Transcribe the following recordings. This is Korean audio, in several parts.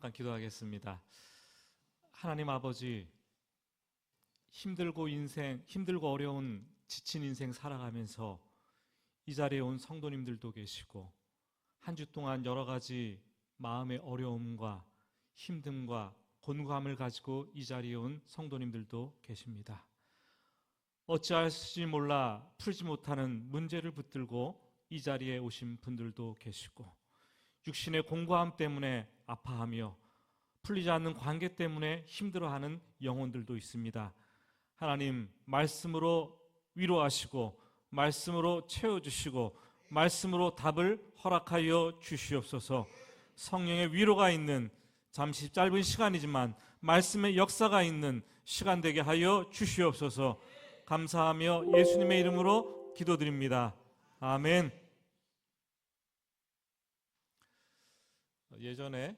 잠깐 기도하겠습니다. 하나님 아버지, 힘들고 어려운 지친 인생 살아가면서 이 자리에 온 성도님들도 계시고 한 주 동안 여러 가지 마음의 어려움과 힘듦과 곤고함을 가지고 이 자리에 온 성도님들도 계십니다. 어찌할지 몰라 풀지 못하는 문제를 붙들고 이 자리에 오신 분들도 계시고 육신의 공고함 때문에 아파하며 풀리지 않는 관계 때문에 힘들어하는 영혼들도 있습니다. 하나님, 말씀으로 위로하시고 말씀으로 채워주시고 말씀으로 답을 허락하여 주시옵소서. 성령의 위로가 있는 잠시 짧은 시간이지만 말씀의 역사가 있는 시간 되게 하여 주시옵소서. 감사하며 예수님의 이름으로 기도드립니다. 아멘. 예전에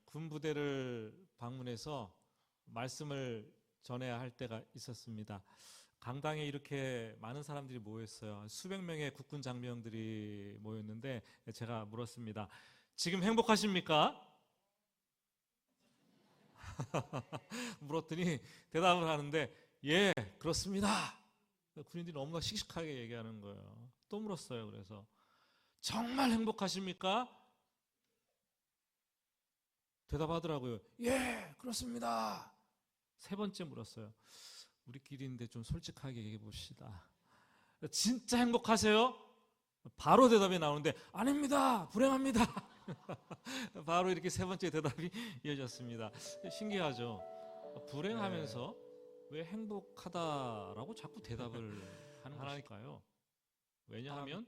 군부대를 방문해서 말씀을 전해야 할 때가 있었습니다. 강당에 이렇게 많은 사람들이 모였어요. 수백 명의 국군 장병들이 모였는데 제가 물었습니다. 지금 행복하십니까? 물었더니 대답을 하는데 예, 그렇습니다. 군인들이 너무나 씩씩하게 얘기하는 거예요. 또 물었어요. 그래서 정말 행복하십니까? 대답하더라고요. 예, 그렇습니다. 세 번째 물었어요. 우리끼리인데 좀 솔직하게 얘기해 봅시다. 진짜 행복하세요? 바로 대답이 나오는데 아닙니다. 불행합니다. 바로 이렇게 세 번째 대답이 이어졌습니다. 신기하죠? 불행하면서 왜 행복하다라고 자꾸 대답을 하는 것일까요? 왜냐하면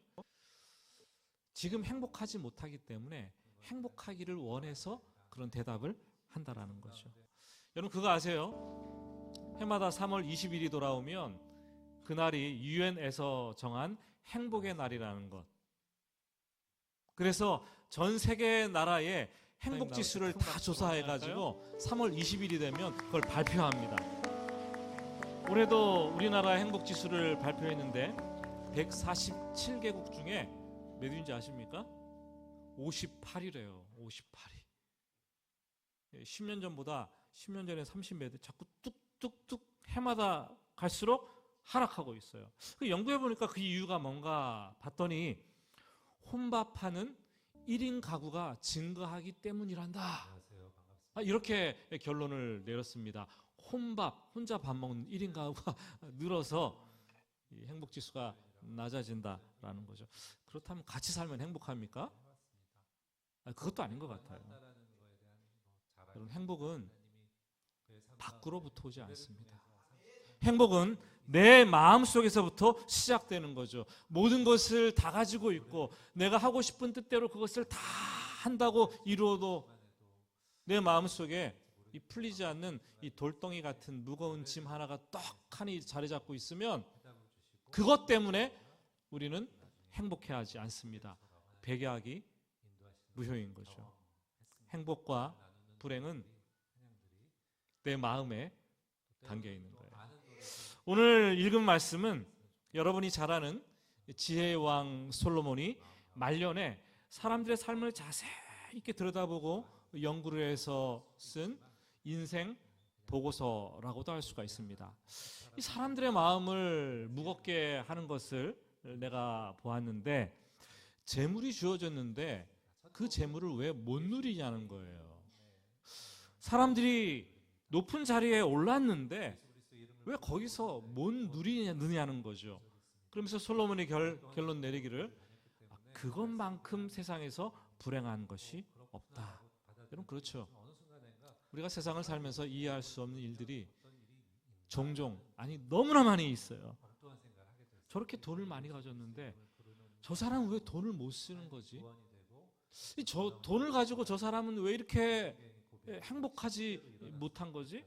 지금 행복하지 못하기 때문에 행복하기를 원해서 그런 대답을 한다라는 거죠. 여러분 그거 아세요? 해마다 3월 20일이 돌아오면 그날이 유엔에서 정한 행복의 날이라는 것. 그래서 전 세계 나라의 행복 지수를 다 조사해가지고 3월 20일이 되면 그걸 발표합니다. 올해도 우리나라 행복 지수를 발표했는데 147개국 중에 몇 위인지 아십니까? 58위래요. 58위. 10년 전보다 10년 전에 30몇 위 자꾸 뚝뚝뚝 해마다 갈수록 하락하고 있어요. 연구해 보니까 그 이유가 뭔가 봤더니 혼밥하는 1인 가구가 증가하기 때문이란다. 이렇게 결론을 내렸습니다. 혼자 밥 먹는 1인 가구가 늘어서 행복지수가 낮아진다라는 거죠. 그렇다면 같이 살면 행복합니까? 그것도 아닌 것 같아요. 여러분, 행복은 밖으로부터 오지 않습니다. 행복은 내 마음속에서부터 시작되는 거죠. 모든 것을 다 가지고 있고 내가 하고 싶은 뜻대로 그것을 다 한다고 이루어도 내 마음속에 이 풀리지 않는 이 돌덩이 같은 무거운 짐 하나가 떡하니 자리 잡고 있으면 그것 때문에 우리는 행복해하지 않습니다. 백약이 무효인 거죠. 행복과 불행은 내 마음에 담겨 있는 거예요. 오늘 읽은 말씀은 여러분이 잘 아는 지혜의 왕 솔로몬이 말년에 사람들의 삶을 자세히 있게 들여다보고 연구를 해서 쓴 인생 보고서라고도 할 수가 있습니다. 이 사람들의 마음을 무겁게 하는 것을 내가 보았는데 재물이 주어졌는데 그 재물을 왜 못 누리냐는 거예요. 사람들이 높은 자리에 올랐는데 왜 거기서 못 누리느냐는 거죠. 그러면서 솔로몬이 결론 내리기를 그것만큼 세상에서 불행한 것이 없다. 여러분 그렇죠. 우리가 세상을 살면서 이해할 수 없는 일들이 종종 너무나 많이 있어요. 저렇게 돈을 많이 가졌는데 저 사람은 왜 돈을 못 쓰는 거지? 저 돈을 가지고 저 사람은 왜 이렇게 행복하지 못한 거지?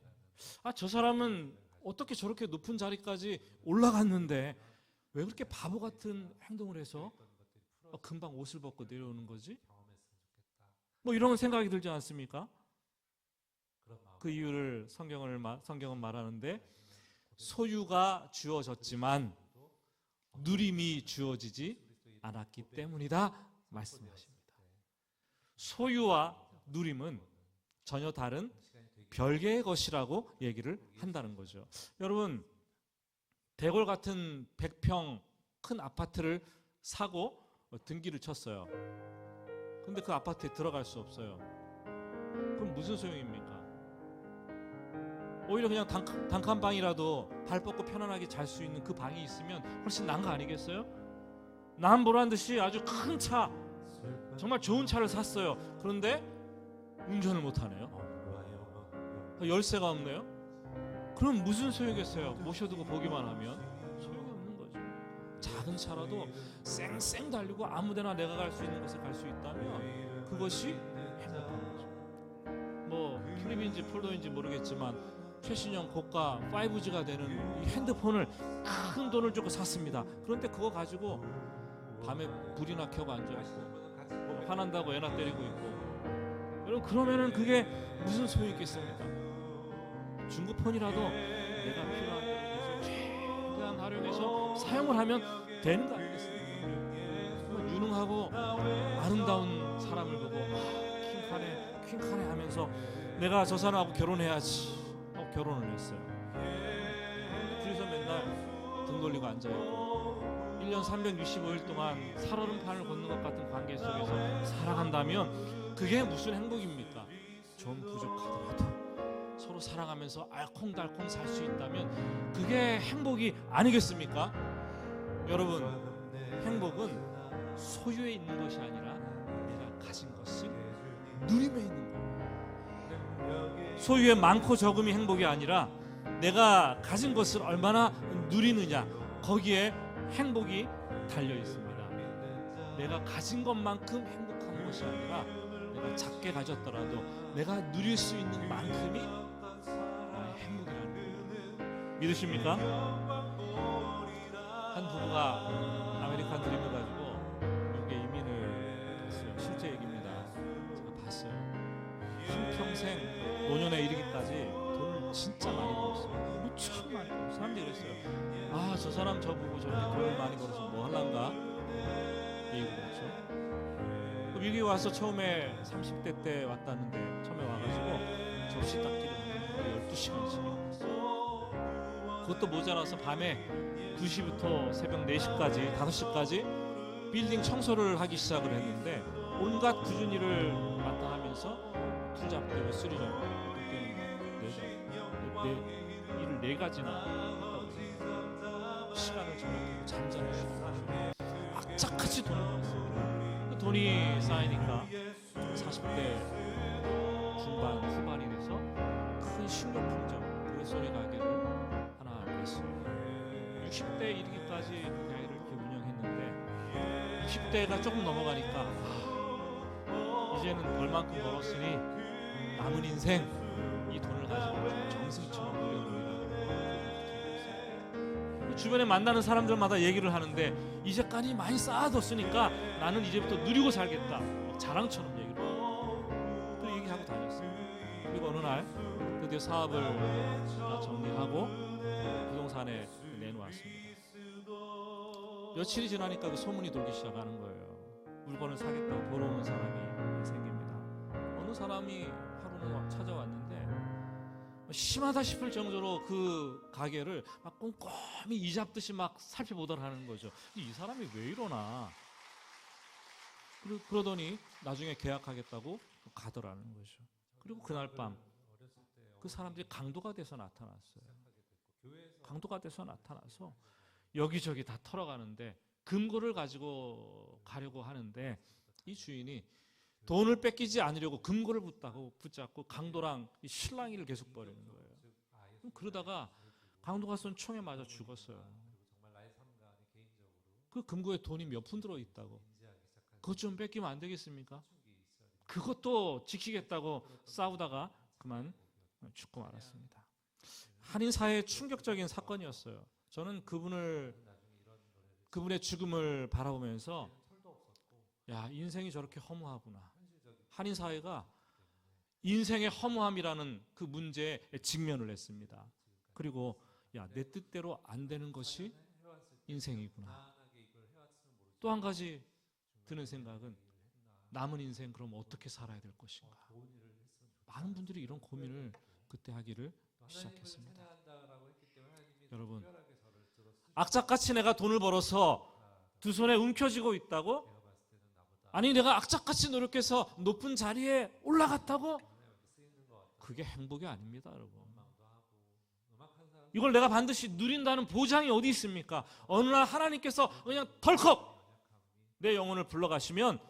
저 사람은 어떻게 저렇게 높은 자리까지 올라갔는데 왜 그렇게 바보 같은 행동을 해서 금방 옷을 벗고 내려오는 거지? 이런 생각이 들지 않습니까? 그 이유를 성경은 말하는데 소유가 주어졌지만 누림이 주어지지 않았기 때문이다 말씀하십니다. 소유와 누림은 전혀 다른 별개의 것이라고 얘기를 한다는 거죠. 여러분, 대궐 같은 100평 큰 아파트를 사고 등기를 쳤어요. 근데 그 아파트에 들어갈 수 없어요. 그럼 무슨 소용입니까? 오히려 그냥 단칸방이라도 발 뻗고 편안하게 잘 수 있는 그 방이 있으면 훨씬 나은 거 아니겠어요? 남 보란 듯이 아주 큰 차, 정말 좋은 차를 샀어요. 그런데 운전을 못하네요. 열쇠가 없네요. 그럼 무슨 소용이겠어요? 모셔두고 보기만 하면 소용이 없는 거죠. 작은 차라도 쌩쌩 달리고 아무데나 내가 갈 수 있는 곳에 갈 수 있다면 그것이 행복한 거죠. 뭐 플립인지 폴더인지 모르겠지만 최신형 고가 5G가 되는 이 핸드폰을 큰 돈을 주고 샀습니다. 그런데 그거 가지고 밤에 불이나 켜고 앉아있고 화난다고 애나 때리고 있고, 여러분 그러면은 그게 무슨 소용이 있겠습니까? 중고폰이라도 내가 필요한 대로 최대한 활용해서 사용을 하면 되는 거 아니겠습니까? 정말 유능하고 아름다운 사람을 보고 퀸카네 하면서 내가 저 사람하고 결혼해야지 하고 결혼을 했어요. 둘이서 맨날 등 돌리고 앉아있고 1년 365일 동안 살얼음판을 걷는 것 같은 관계 속에서 살아간다면 그게 무슨 행복입니까? 좀 부족하더라도 서로 사랑하면서 알콩달콩 살 수 있다면 그게 행복이 아니겠습니까? 여러분, 행복은 소유에 있는 것이 아니라 내가 가진 것을 누림에 있는 거예요. 소유의 많고 적음이 행복이 아니라 내가 가진 것을 얼마나 누리느냐, 거기에 행복이 달려 있습니다. 내가 가진 것만큼 행복한 것이 아니라 내가 작게 가졌더라도 내가 누릴 수 있는 만큼이 나의 행복이라는 거예요. 믿으십니까? 한 부부가 아메리칸 드림을 가지고 미국에 이민을 갔어요. 실제 얘기입니다. 제가 봤어요. 한평생 노년에 이르기까지 돈을 진짜 많이 벌었어요. 무척 많이 벌었어요. 사람들이 그랬어요. 아, 저 사람 저 보고 저렇게 돈을 많이 벌어서 뭐 할란가? 얘기를 했죠. 미국에 와서 처음에 30대 때 왔다는데 처음에 와가지고 접시 닦기를 하는 12시간씩 했어요. 그것도 모자라서 밤에 2시부터 새벽 4시까지 5시까지 빌딩 청소를 하기 시작을 했는데 온갖 굳은 일을 마땅하면서 풀잡대고 쓰리잡고 그때는 일을 4가지나 했다고 해요. 시간을 정확히 잠자는 시간 악착같이 돈을 벌었어요. 그 돈이 쌓이니까 40대 중반 후반이 돼서 큰 식료품점 브레소리 가게를 하나 냈어요. 60대 이르기까지 가게를 이렇게 운영했는데 60대가 조금 넘어가니까 이제는 벌만큼 벌었으니 남은 인생 이 돈을 가지고 정승처럼 누려놓으라. 주변에 만나는 사람들마다 얘기를 하는데 이제까지 많이 쌓아뒀으니까 나는 이제부터 누리고 살겠다. 자랑처럼 얘기를 하고 또 얘기하고 다녔어요. 그리고 어느 날 드디어 사업을 다 정리하고 부동산에 내놓았습니다. 며칠이 지나니까 그 소문이 돌기 시작하는 거예요. 물건을 사겠다고 보러 오는 사람이 생깁니다. 어느 사람이 하루는 찾아왔는데 심하다 싶을 정도로 그 가게를 막 꼼꼼히 이 잡듯이 막 살펴보더라는 거죠. 이 사람이 왜 이러나. 그러더니 나중에 계약하겠다고 가더라는 거죠. 그리고 그날 밤 그 사람들이 강도가 돼서 나타났어요. 강도가 돼서 나타나서 여기저기 다 털어가는데 금고를 가지고 가려고 하는데 이 주인이 돈을 뺏기지 않으려고 금고를 붙잡고 강도랑 실랑이를 계속 벌이는 거예요. 그러다가 강도가 쏜 총에 맞아 죽었어요. 그 금고에 돈이 몇 푼 들어있다고. 그것 좀 뺏기면 안 되겠습니까? 그것도 지키겠다고 싸우다가 그만 죽고 말았습니다. 한인 사회의 충격적인 사건이었어요. 저는 그분의 죽음을 바라보면서 야, 인생이 저렇게 허무하구나. 한인 사회가 인생의 허무함이라는 그 문제에 직면을 했습니다. 그리고 야, 내 뜻대로 안 되는 것이 인생이구나. 또 한 가지 드는 생각은 남은 인생 그럼 어떻게 살아야 될 것인가? 많은 분들이 이런 고민을 그때 하기를 시작했습니다. 여러분, 악착같이 내가 돈을 벌어서 두 손에 움켜쥐고 있다고? 아니 내가 악착같이 노력해서 높은 자리에 올라갔다고? 그게 행복이 아닙니다, 여러분. 이걸 내가 반드시 누린다는 보장이 어디 있습니까? 어느 날 하나님께서 그냥 덜컥 내 영혼을 불러가시면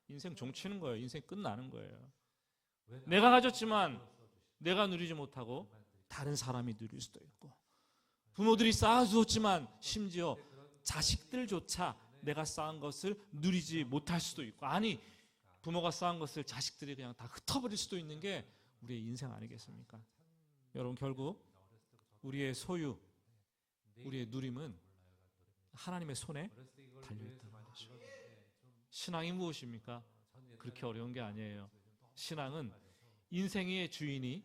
인생 종치는 거예요. 인생 끝나는 거예요. 내가 가졌지만 내가 누리지 못하고 다른 사람이 누릴 수도 있고, 부모들이 쌓아주었지만 심지어 자식들조차 내가 쌓은 것을 누리지 못할 수도 있고, 아니 부모가 쌓은 것을 자식들이 그냥 다 흩어버릴 수도 있는 게 우리의 인생 아니겠습니까? 여러분, 결국 우리의 소유, 우리의 누림은 하나님의 손에 달려있다는 거죠. 신앙이 무엇입니까? 그렇게 어려운 게 아니에요. 신앙은 인생의 주인이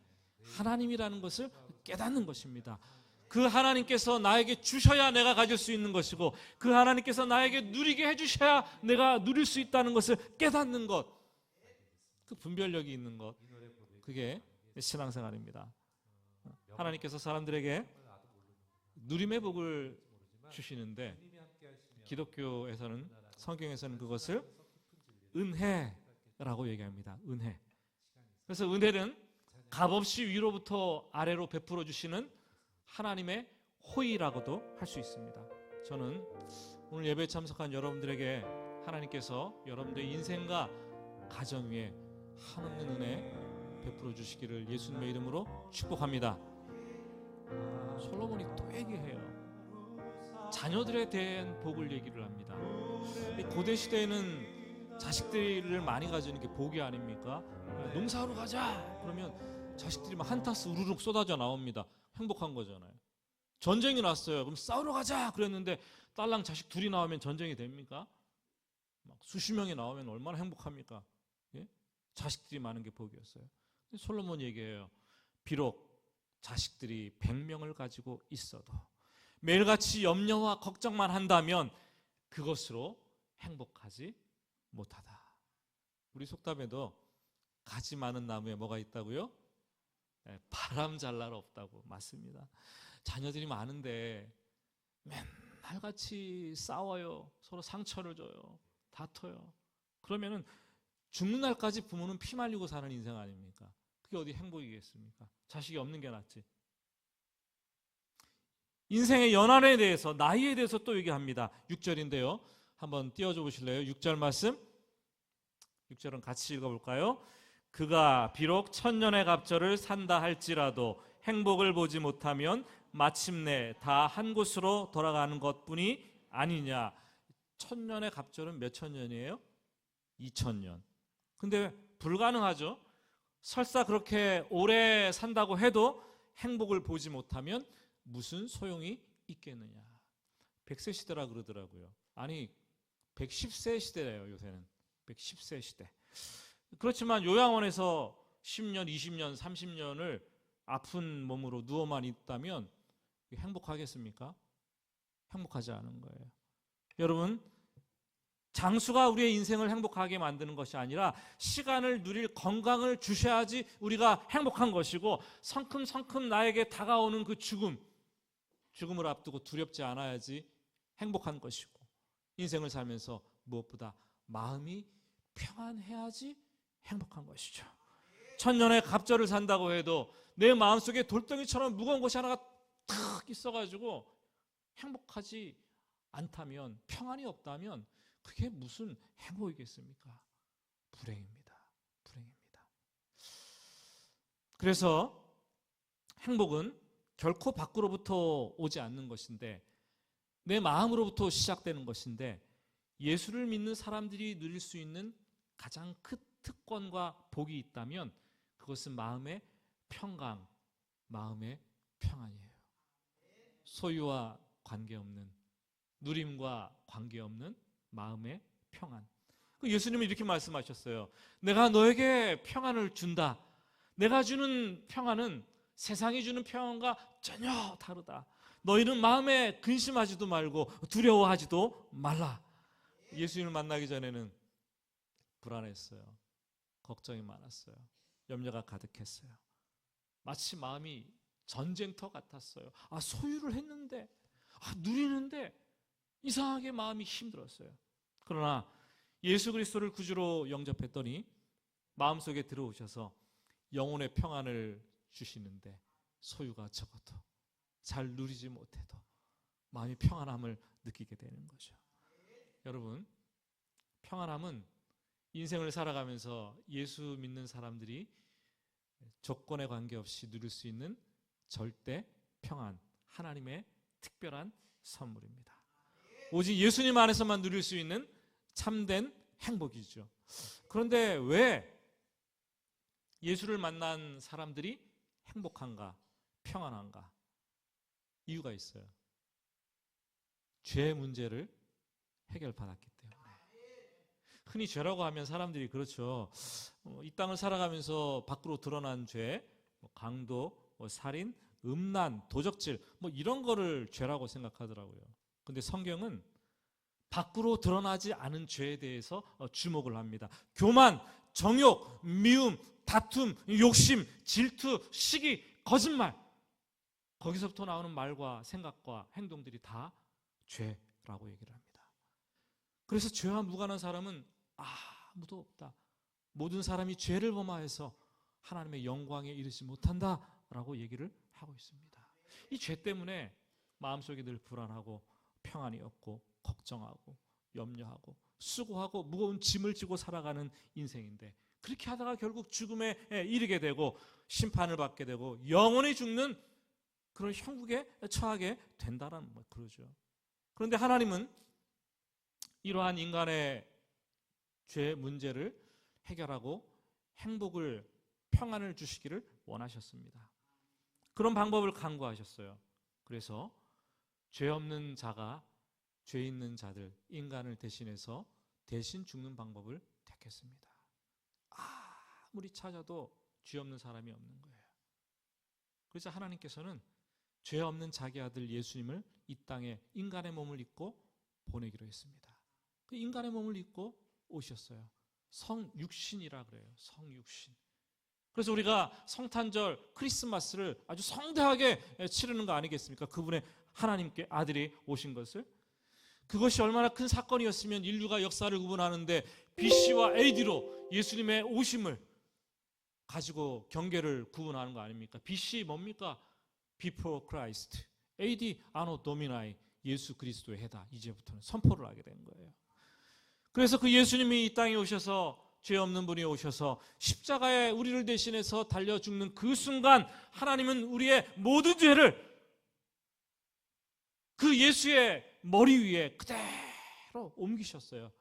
하나님이라는 것을 깨닫는 것입니다. 그 하나님께서 나에게 주셔야 내가 가질 수 있는 것이고, 그 하나님께서 나에게 누리게 해주셔야 내가 누릴 수 있다는 것을 깨닫는 것, 그 분별력이 있는 것, 그게 신앙생활입니다. 하나님께서 사람들에게 누림의 복을 주시는데, 기독교에서는, 성경에서는 그것을 은혜라고 얘기합니다. 은혜. 그래서 은혜는 값없이 위로부터 아래로 베풀어 주시는 하나님의 호의라고도 할 수 있습니다. 저는 오늘 예배에 참석한 여러분들에게 하나님께서 여러분들의 인생과 가정 위에 한없는 은혜 베풀어 주시기를 예수님의 이름으로 축복합니다. 솔로몬이 또 얘기해요. 자녀들에 대한 복을 얘기를 합니다. 고대 시대에는 자식들을 많이 가지는 게 복이 아닙니까? 농사하러 가자 그러면 자식들이 막 한타스 우르륵 쏟아져 나옵니다. 행복한 거잖아요. 전쟁이 났어요. 그럼 싸우러 가자 그랬는데 딸랑 자식 둘이 나오면 전쟁이 됩니까? 막 수십 명이 나오면 얼마나 행복합니까? 예? 자식들이 많은 게 복이었어요. 솔로몬 얘기해요. 비록 자식들이 100명을 가지고 있어도 매일같이 염려와 걱정만 한다면 그것으로 행복하지 못하다. 우리 속담에도 가지 많은 나무에 뭐가 있다고요? 바람 잘 날 없다고. 맞습니다. 자녀들이 많은데 맨날 같이 싸워요. 서로 상처를 줘요. 다퉈요. 그러면은 죽는 날까지 부모는 피 말리고 사는 인생 아닙니까? 그게 어디 행복이겠습니까? 자식이 없는 게 낫지. 인생의 연한에 대해서, 나이에 대해서 또 얘기합니다. 6절인데요. 한번 띄워줘 보실래요? 6절 말씀. 6절은 같이 읽어볼까요? 그가 비록 천년의 갑절을 산다 할지라도 행복을 보지 못하면 마침내 다 한 곳으로 돌아가는 것뿐이 아니냐. 천년의 갑절은 몇 천년이에요? 2000년. 근데 불가능하죠. 설사 그렇게 오래 산다고 해도 행복을 보지 못하면 무슨 소용이 있겠느냐. 100세 시대라 그러더라고요. 아니 110세 시대래요. 요새는 110세 시대. 그렇지만 요양원에서 10년, 20년, 30년을 아픈 몸으로 누워만 있다면 행복하겠습니까? 행복하지 않은 거예요. 여러분, 장수가 우리의 인생을 행복하게 만드는 것이 아니라 시간을 누릴 건강을 주셔야지 우리가 행복한 것이고, 성큼성큼 나에게 다가오는 그 죽음을 앞두고 두렵지 않아야지 행복한 것이고, 인생을 살면서 무엇보다 마음이 평안해야지 행복한 것이죠. 천년의 갑절을 산다고 해도 내 마음속에 돌덩이처럼 무거운 것이 하나가 탁 있어가지고 행복하지 않다면, 평안이 없다면 그게 무슨 행복이겠습니까? 불행입니다. 불행입니다. 그래서 행복은 결코 밖으로부터 오지 않는 것인데 내 마음으로부터 시작되는 것인데, 예수를 믿는 사람들이 누릴 수 있는 가장 큰 특권과 복이 있다면 그것은 마음의 평강, 마음의 평안이에요. 소유와 관계없는, 누림과 관계없는 마음의 평안. 예수님은 이렇게 말씀하셨어요. 내가 너에게 평안을 준다. 내가 주는 평안은 세상이 주는 평안과 전혀 다르다. 너희는 마음에 근심하지도 말고 두려워하지도 말라. 예수님을 만나기 전에는 불안했어요. 걱정이 많았어요. 염려가 가득했어요. 마치 마음이 전쟁터 같았어요. 소유를 했는데, 누리는데 이상하게 마음이 힘들었어요. 그러나 예수 그리스도를 구주로 영접했더니 마음속에 들어오셔서 영혼의 평안을 주시는데, 소유가 적어도 잘 누리지 못해도 마음이 평안함을 느끼게 되는 거죠. 여러분, 평안함은 인생을 살아가면서 예수 믿는 사람들이 조건에 관계없이 누릴 수 있는 절대 평안, 하나님의 특별한 선물입니다. 오직 예수님 안에서만 누릴 수 있는 참된 행복이죠. 그런데 왜 예수를 만난 사람들이 행복한가, 평안한가? 이유가 있어요. 죄 문제를 해결받았기 때문에. 흔히 죄라고 하면 사람들이 그렇죠. 이 땅을 살아가면서 밖으로 드러난 죄, 강도, 살인, 음란, 도적질, 이런 거를 죄라고 생각하더라고요. 근데 성경은 밖으로 드러나지 않은 죄에 대해서 주목을 합니다. 교만, 정욕, 미움, 다툼, 욕심, 질투, 시기, 거짓말. 거기서부터 나오는 말과 생각과 행동들이 다 죄라고 얘기를 합니다. 그래서 죄와 무관한 사람은 아무도 없다. 모든 사람이 죄를 범하여서 하나님의 영광에 이르지 못한다라고 얘기를 하고 있습니다. 이 죄 때문에 마음속에 늘 불안하고 평안이 없고 걱정하고 염려하고 수고하고 무거운 짐을 지고 살아가는 인생인데, 그렇게 하다가 결국 죽음에 이르게 되고 심판을 받게 되고 영원히 죽는 그런 형국에 처하게 된다라는 그러죠. 그런데 하나님은 이러한 인간의 죄 문제를 해결하고 행복을, 평안을 주시기를 원하셨습니다. 그런 방법을 강구하셨어요. 그래서 죄 없는 자가 죄 있는 자들, 인간을 대신해서 대신 죽는 방법을 택했습니다. 아무리 찾아도 죄 없는 사람이 없는 거예요. 그래서 하나님께서는 죄 없는 자기 아들 예수님을 이 땅에 인간의 몸을 입고 보내기로 했습니다. 그 인간의 몸을 입고 오셨어요. 성육신이라 그래요. 성육신. 그래서 우리가 성탄절 크리스마스를 아주 성대하게 치르는 거 아니겠습니까? 그분의 하나님께 아들이 오신 것을. 그것이 얼마나 큰 사건이었으면 인류가 역사를 구분하는데 BC와 AD로 예수님의 오심을 가지고 경계를 구분하는 거 아닙니까? BC 뭡니까? Before Christ. AD 아노 도미나이, 예수 그리스도의 해다. 이제부터는 선포를 하게 된 거예요. 그래서 그 예수님이 이 땅에 오셔서, 죄 없는 분이 오셔서 십자가에 우리를 대신해서 달려 죽는 그 순간, 하나님은 우리의 모든 죄를 그 예수의 머리 위에 그대로 옮기셨어요.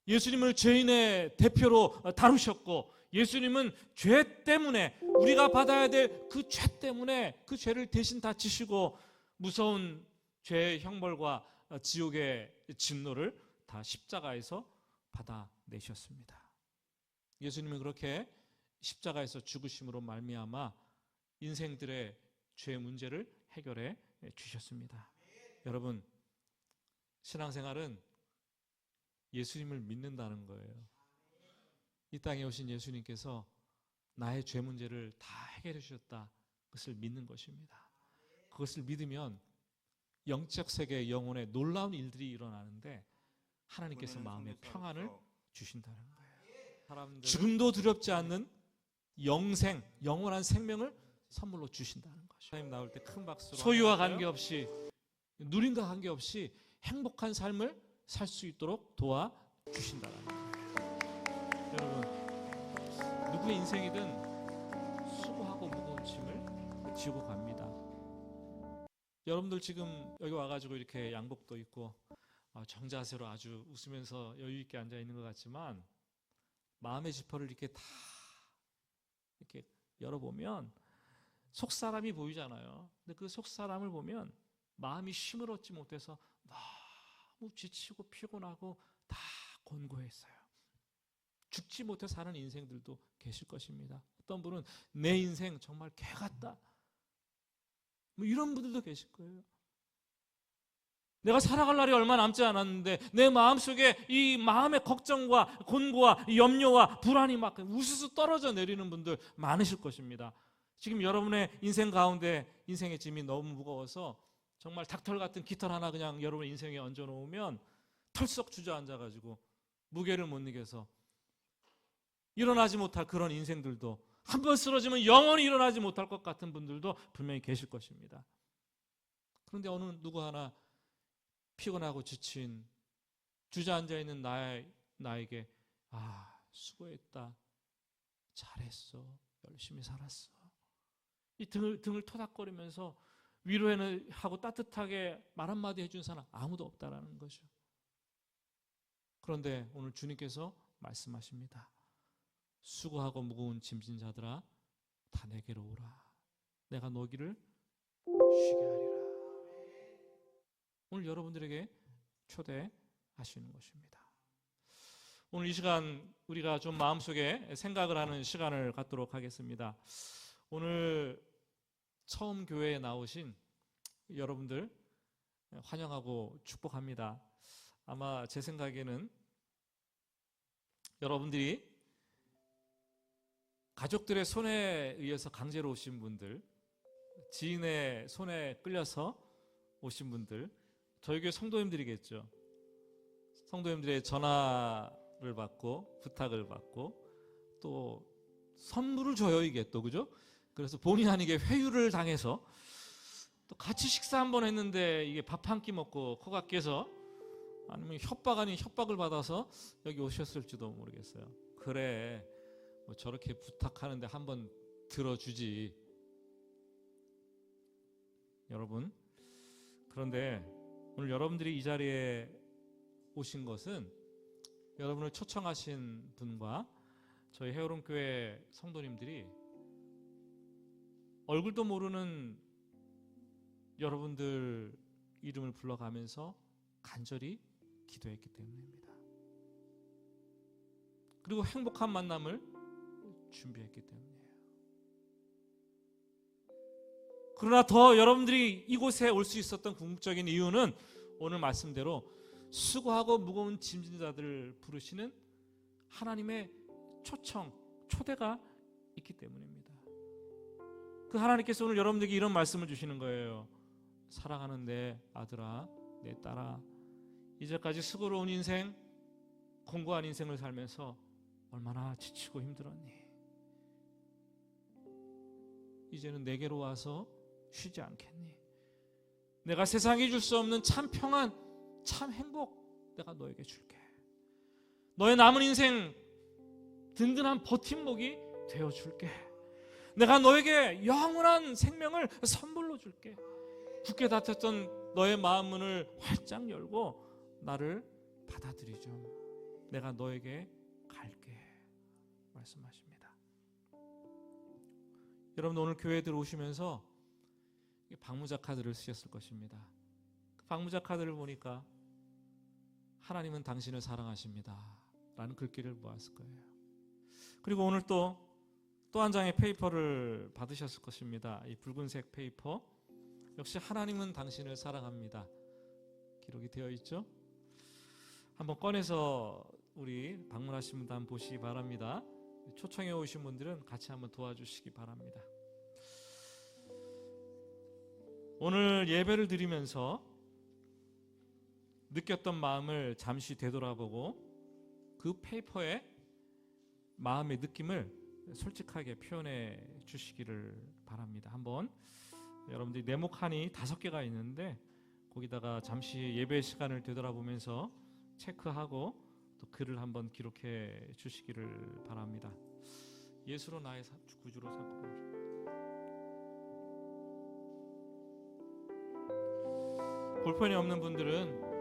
예수님을 죄인의 대표로 다루셨고, 예수님은 죄 때문에, 우리가 받아야 될 그 죄 때문에 그 죄를 대신 다 지시고 무서운 죄의 형벌과 지옥의 진노를 다 십자가에서 받아내셨습니다. 예수님은 그렇게 십자가에서 죽으심으로 말미암아 인생들의 죄 문제를 해결해 주셨습니다. 여러분, 신앙생활은 예수님을 믿는다는 거예요. 이 땅에 오신 예수님께서 나의 죄 문제를 다 해결해 주셨다. 그것을 믿는 것입니다. 그것을 믿으면 영적 세계, 영혼에 놀라운 일들이 일어나는데 하나님께서 마음의 평안을 주신다는 거예요. 죽음도 두렵지 않는 영생, 영원한 생명을 선물로 주신다는 거죠. 하나님 나올 때 큰 박수로 소유와 관계없이, 누림과 관계없이 행복한 삶을 살 수 있도록 도와주신다는 거예요. 여러분, 누구의 인생이든 수고하고 무거운 짐을 지고 갑니다. 여러분들 지금 여기 와가지고 이렇게 양복도 입고 정자세로 아주 웃으면서 여유 있게 앉아 있는 것 같지만, 마음의 지퍼를 이렇게 다 이렇게 열어보면 속 사람이 보이잖아요. 근데 그 속 사람을 보면 마음이 힘을 얻지 못해서 너무 지치고 피곤하고 다 곤고했어요. 죽지 못해 사는 인생들도 계실 것입니다. 어떤 분은 내 인생 정말 개 같다, 이런 분들도 계실 거예요. 내가 살아갈 날이 얼마 남지 않았는데 내 마음속에 이 마음의 걱정과 곤고와 염려와 불안이 막 우수수 떨어져 내리는 분들 많으실 것입니다. 지금 여러분의 인생 가운데 인생의 짐이 너무 무거워서 정말 닥털 같은 깃털 하나 그냥 여러분 인생에 얹어놓으면 털썩 주저앉아가지고 무게를 못 이겨서 일어나지 못할 그런 인생들도, 한 번 쓰러지면 영원히 일어나지 못할 것 같은 분들도 분명히 계실 것입니다. 그런데 어느 누구 하나 피곤하고 지친 주저앉아 있는 나에게 수고했다, 잘했어, 열심히 살았어, 이 등을 토닥거리면서 위로하고 따뜻하게 말 한마디 해준 사람 아무도 없다라는 거죠. 그런데 오늘 주님께서 말씀하십니다. 수고하고 무거운 짐진 자들아 다 내게로 오라. 내가 너희를 쉬게 하리라. 오늘 여러분들에게 초대하시는 것입니다. 오늘 이 시간 우리가 좀 마음속에 생각을 하는 시간을 갖도록 하겠습니다. 오늘 처음 교회에 나오신 여러분들 환영하고 축복합니다. 아마 제 생각에는 여러분들이 가족들의 손에 의해서 강제로 오신 분들, 지인의 손에 끌려서 오신 분들, 저희 교회 성도님들이겠죠. 성도님들의 전화를 받고 부탁을 받고 또 선물을 줘요, 이게 또, 그죠? 그래서 본의 아니게 회유를 당해서 또 같이 식사 한번 했는데 이게 밥 한 끼 먹고 코가 깨서, 아니면 협박 아닌 협박을 받아서 여기 오셨을지도 모르겠어요. 그래, 뭐 저렇게 부탁하는데 한번 들어주지. 여러분, 그런데 오늘 여러분들이 이 자리에 오신 것은 여러분을 초청하신 분과 저희 헤어론교회 성도님들이 얼굴도 모르는 여러분들 이름을 불러가면서 간절히 기도했기 때문입니다. 그리고 행복한 만남을 준비했기 때문이에요. 그러나 더 여러분들이 이곳에 올 수 있었던 궁극적인 이유는 오늘 말씀대로 수고하고 무거운 짐진 자들을 부르시는 하나님의 초청, 초대가 있기 때문입니다. 그 하나님께서 오늘 여러분들에게 이런 말씀을 주시는 거예요. 사랑하는 내 아들아, 내 딸아, 이제까지 수고로운 인생, 공고한 인생을 살면서 얼마나 지치고 힘들었니? 이제는 내게로 와서 쉬지 않겠니? 내가 세상이 줄 수 없는 참 평안, 참 행복 내가 너에게 줄게. 너의 남은 인생 든든한 버팀목이 되어줄게. 내가 너에게 영원한 생명을 선물로 줄게. 굳게 닫혔던 너의 마음 문을 활짝 열고 나를 받아들이죠. 내가 너에게 갈게 말씀하십니다. 여러분, 오늘 교회에 들어오시면서 방문자 카드를 쓰셨을 것입니다. 그 방문자 카드를 보니까 하나님은 당신을 사랑하십니다 라는 글귀를 보았을 거예요. 그리고 오늘 또 한 장의 페이퍼를 받으셨을 것입니다. 이 붉은색 페이퍼, 역시 하나님은 당신을 사랑합니다 기록이 되어 있죠. 한번 꺼내서 우리 방문하신 분들 한번 보시기 바랍니다. 초청해 오신 분들은 같이 한번 도와주시기 바랍니다. 오늘 예배를 드리면서 느꼈던 마음을 잠시 되돌아보고 그 페이퍼에 마음의 느낌을 솔직하게 표현해 주시기를 바랍니다. 한번 여러분들이 네모칸이 5개가 있는데 거기다가 잠시 예배 시간을 되돌아보면서 체크하고 또 글을 한번 기록해 주시기를 바랍니다. 예수로 나의 구주로 삼고 볼펜이 없는 분들은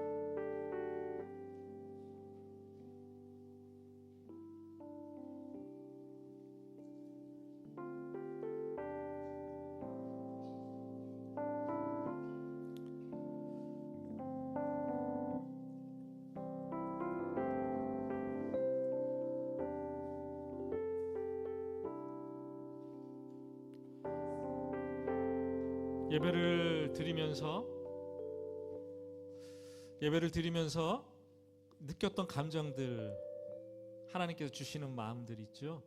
예배를 드리면서 예배를 드리면서 느꼈던 감정들, 하나님께서 주시는 마음들 있죠.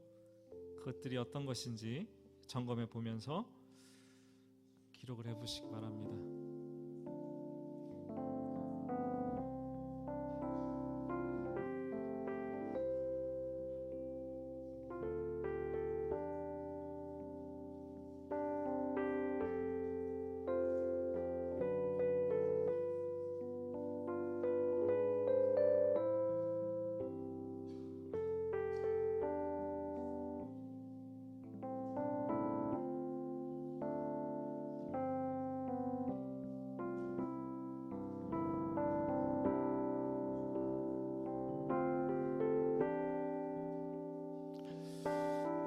그것들이 어떤 것인지 점검해 보면서 기록을 해보시기 바랍니다.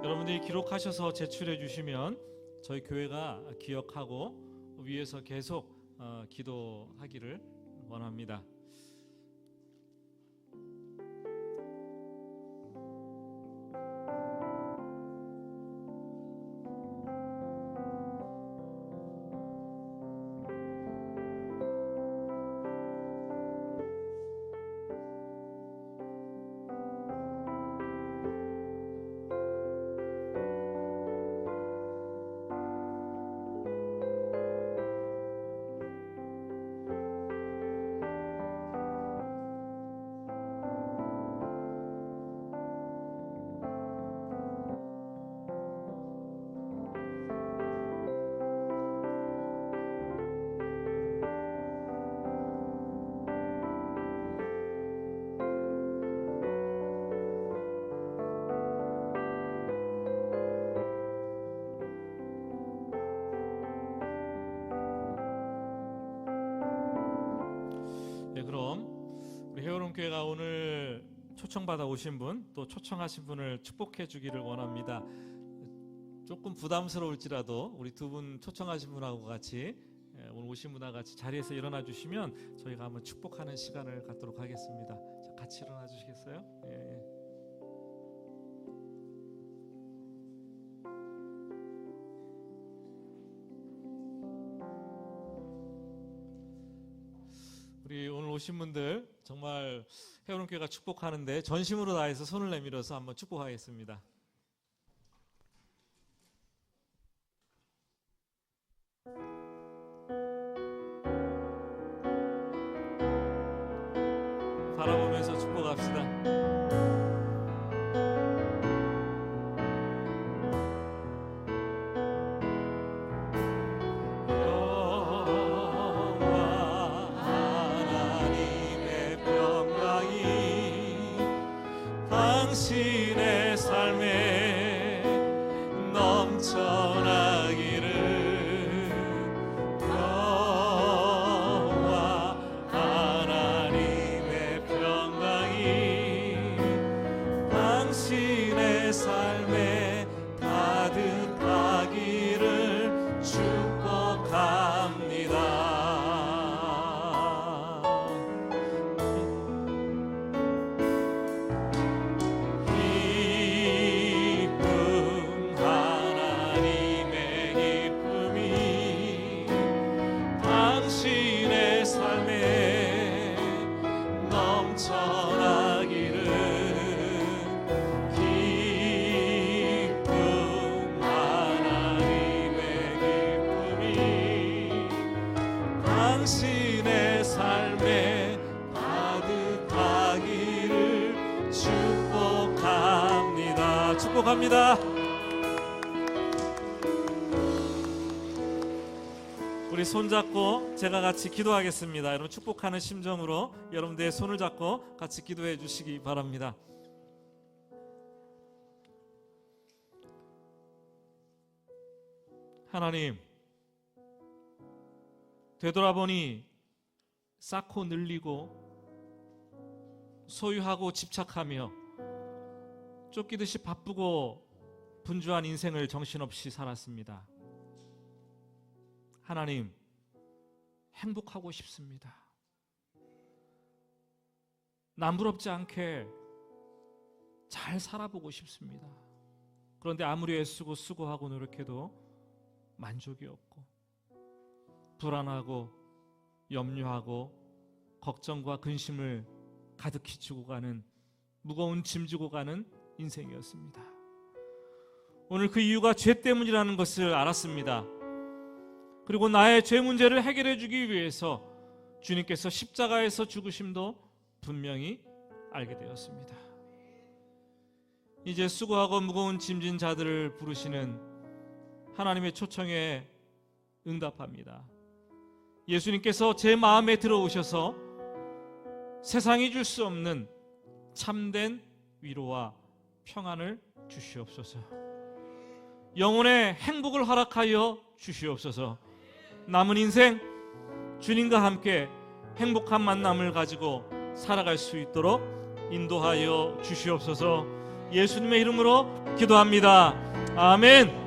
여러분들이 기록하셔서 제출해 주시면 저희 교회가 기억하고 위에서 계속 기도하기를 원합니다. 네, 그럼 우리 헤어론교회가 오늘 초청받아 오신 분, 또 초청하신 분을 축복해 주기를 원합니다. 조금 부담스러울지라도 우리 두 분 초청하신 분하고 같이 오늘 오신 분하고 같이 자리에서 일어나 주시면 저희가 한번 축복하는 시간을 갖도록 하겠습니다. 자, 같이 일어나 주시겠어요? 예. 우리 오늘 오신 분들 정말 헤어론교회가 축복하는데 전심으로 다해서 손을 내밀어서 한번 축복하겠습니다. 바라보면서 축복합시다. 당신의 삶에 넘쳐나기를 여호와 하나님의 평강이 당신의 삶에 가득하기를 축복합니다. 당신의 삶에 가득하기를 축복합니다. 축복합니다. 우리 손잡고 제가 같이 기도하겠습니다. 여러분 축복하는 심정으로 여러분들의 손을 잡고 같이 기도해 주시기 바랍니다. 하나님, 되돌아보니 쌓고 늘리고 소유하고 집착하며 쫓기듯이 바쁘고 분주한 인생을 정신없이 살았습니다. 하나님, 행복하고 싶습니다. 남부럽지 않게 잘 살아보고 싶습니다. 그런데 아무리 애쓰고 수고하고 노력해도 만족이 없고 불안하고 염려하고 걱정과 근심을 가득히 지고 가는, 무거운 짐 지고 가는 인생이었습니다. 오늘 그 이유가 죄 때문이라는 것을 알았습니다. 그리고 나의 죄 문제를 해결해 주기 위해서 주님께서 십자가에서 죽으심도 분명히 알게 되었습니다. 이제 수고하고 무거운 짐진 자들을 부르시는 하나님의 초청에 응답합니다. 예수님께서 제 마음에 들어오셔서 세상이 줄 수 없는 참된 위로와 평안을 주시옵소서. 영혼의 행복을 허락하여 주시옵소서. 남은 인생 주님과 함께 행복한 만남을 가지고 살아갈 수 있도록 인도하여 주시옵소서. 예수님의 이름으로 기도합니다. 아멘.